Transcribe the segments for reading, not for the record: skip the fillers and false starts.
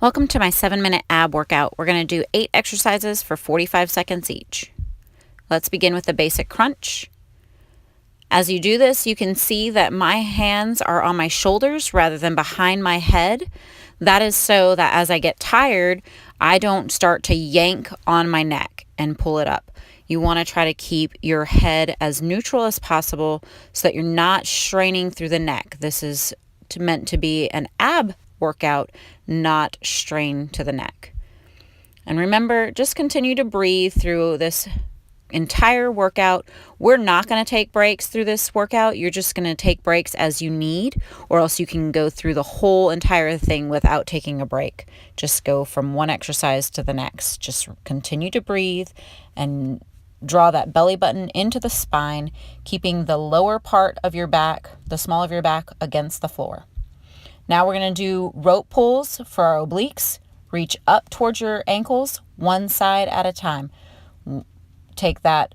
Welcome to my 7-minute ab workout. We're going to do 8 exercises for 45 seconds each. Let's begin with the basic crunch. As you do this, you can see that my hands are on my shoulders rather than behind my head. That is so that as I get tired, I don't start to yank on my neck and pull it up. You want to try to keep your head as neutral as possible so that you're not straining through the neck. This is meant to be an ab workout, not strain to the neck. And remember, just continue to breathe through this entire workout. We're not going to take breaks through this workout. You're just going to take breaks as you need, or else you can go through the whole entire thing without taking a break. Just go from one exercise to the next. Just continue to breathe and draw that belly button into the spine, keeping the lower part of your back, the small of your back, against the floor. Now we're going to do rope pulls for our obliques. Reach up towards your ankles, one side at a time. Take that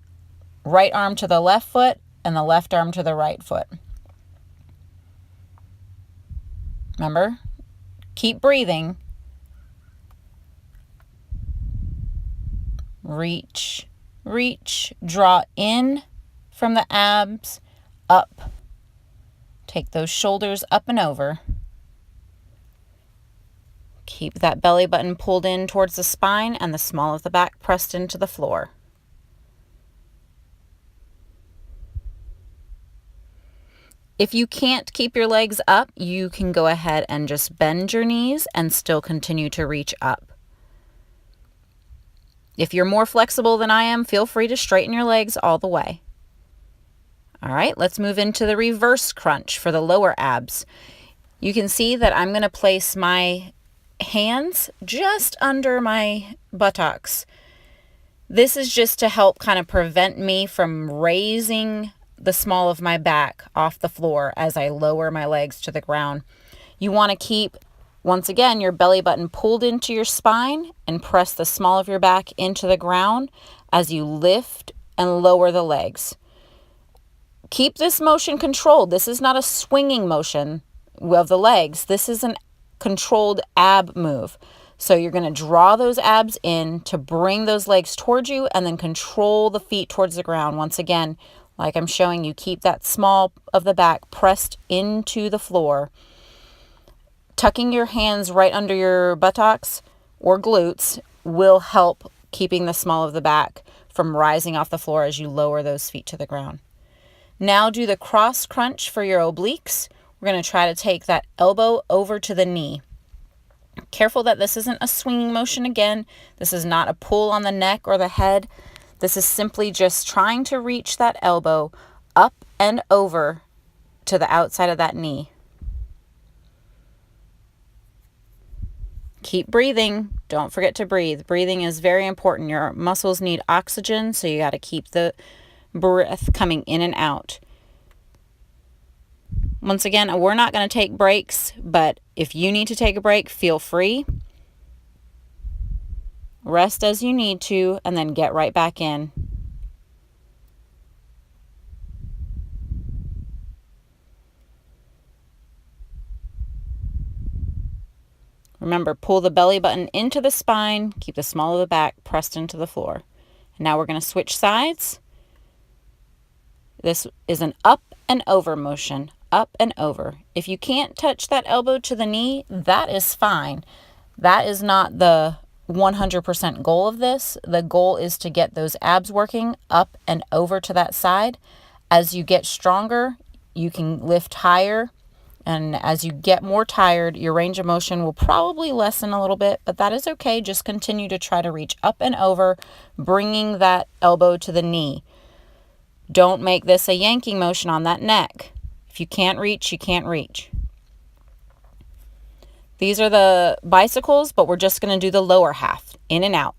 right arm to the left foot and the left arm to the right foot. Remember, keep breathing. Reach, reach, draw in from the abs, up. Take those shoulders up and over. Keep that belly button pulled in towards the spine and the small of the back pressed into the floor. If you can't keep your legs up, you can go ahead and just bend your knees and still continue to reach up. If you're more flexible than I am, feel free to straighten your legs all the way. All right, let's move into the reverse crunch for the lower abs. You can see that I'm going to place my hands just under my buttocks. This is just to help kind of prevent me from raising the small of my back off the floor as I lower my legs to the ground. You want to keep, once again, your belly button pulled into your spine and press the small of your back into the ground as you lift and lower the legs. Keep this motion controlled. This is not a swinging motion of the legs. This is an controlled ab move. So you're going to draw those abs in to bring those legs towards you and then control the feet towards the ground. Once again, like I'm showing you, keep that small of the back pressed into the floor. Tucking your hands right under your buttocks or glutes will help keeping the small of the back from rising off the floor as you lower those feet to the ground. Now do the cross crunch for your obliques. We're going to try to take that elbow over to the knee. Careful that this isn't a swinging motion again. This is not a pull on the neck or the head. This is simply just trying to reach that elbow up and over to the outside of that knee. Keep breathing. Don't forget to breathe. Breathing is very important. Your muscles need oxygen, so you got to keep the breath coming in and out. Once again, we're not going to take breaks, but if you need to take a break, feel free. Rest as you need to, and then get right back in. Remember, pull the belly button into the spine, keep the small of the back pressed into the floor. And now we're going to switch sides. This is an up and over motion. Up and over. If you can't touch that elbow to the knee, that is fine. That is not the 100% goal of this. The goal is to get those abs working up and over to that side. As you get stronger, you can lift higher. And as you get more tired, your range of motion will probably lessen a little bit, but that is okay. Just continue to try to reach up and over, bringing that elbow to the knee. Don't make this a yanking motion on that neck. If you can't reach, you can't reach. These are the bicycles, but we're just going to do the lower half, in and out.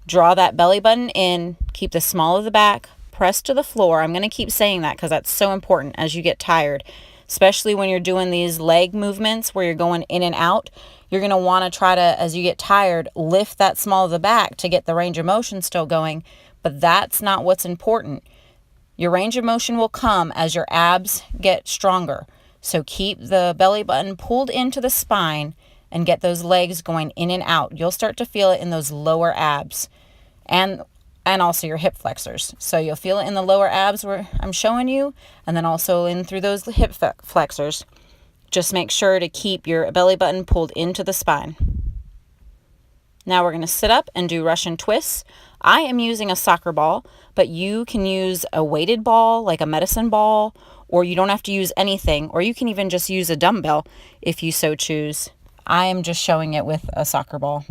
Draw that belly button in, keep the small of the back pressed to the floor. I'm going to keep saying that because that's so important as you get tired, especially when you're doing these leg movements where you're going in and out. You're going to want to try to, as you get tired, lift that small of the back to get the range of motion still going, but that's not what's important. Your range of motion will come as your abs get stronger. So keep the belly button pulled into the spine and get those legs going in and out. You'll start to feel it in those lower abs and also your hip flexors. So you'll feel it in the lower abs where I'm showing you, and then also in through those hip flexors. Just make sure to keep your belly button pulled into the spine. Now we're going to sit up and do Russian twists. I am using a soccer ball, but you can use a weighted ball like a medicine ball, or you don't have to use anything, or you can even just use a dumbbell if you so choose. I am just showing it with a soccer ball.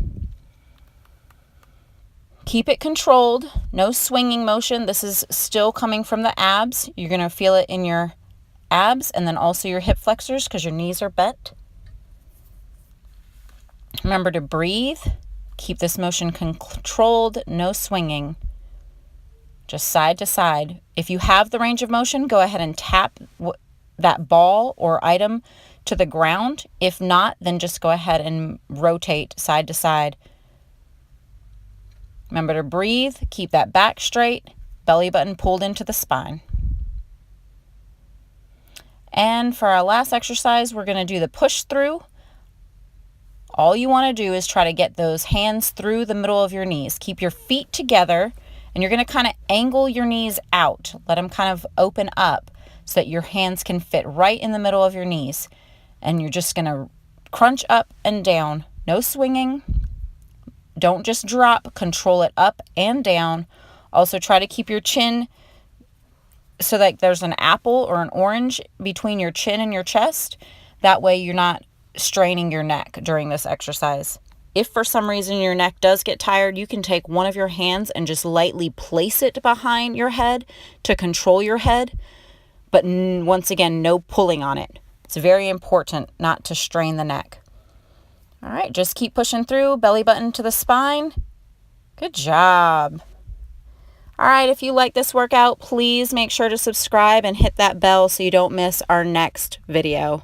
Keep it controlled, no swinging motion. This is still coming from the abs. You're going to feel it in your abs and then also your hip flexors because your knees are bent. Remember to breathe. Keep this motion controlled, no swinging. Just side to side. If you have the range of motion, go ahead and tap that ball or item to the ground. If not, then just go ahead and rotate side to side. Remember to breathe, keep that back straight, belly button pulled into the spine. And for our last exercise, we're going to do the push through. All you want to do is try to get those hands through the middle of your knees. Keep your feet together, and you're going to kind of angle your knees out. Let them kind of open up so that your hands can fit right in the middle of your knees. And you're just going to crunch up and down. No swinging. Don't just drop. Control it up and down. Also try to keep your chin so that there's an apple or an orange between your chin and your chest. That way you're not straining your neck during this exercise. If for some reason your neck does get tired, you can take one of your hands and just lightly place it behind your head to control your head. But once again, no pulling on it. It's very important not to strain the neck. All right, just keep pushing through, belly button to the spine. Good job. All right, if you like this workout, please make sure to subscribe and hit that bell so you don't miss our next video.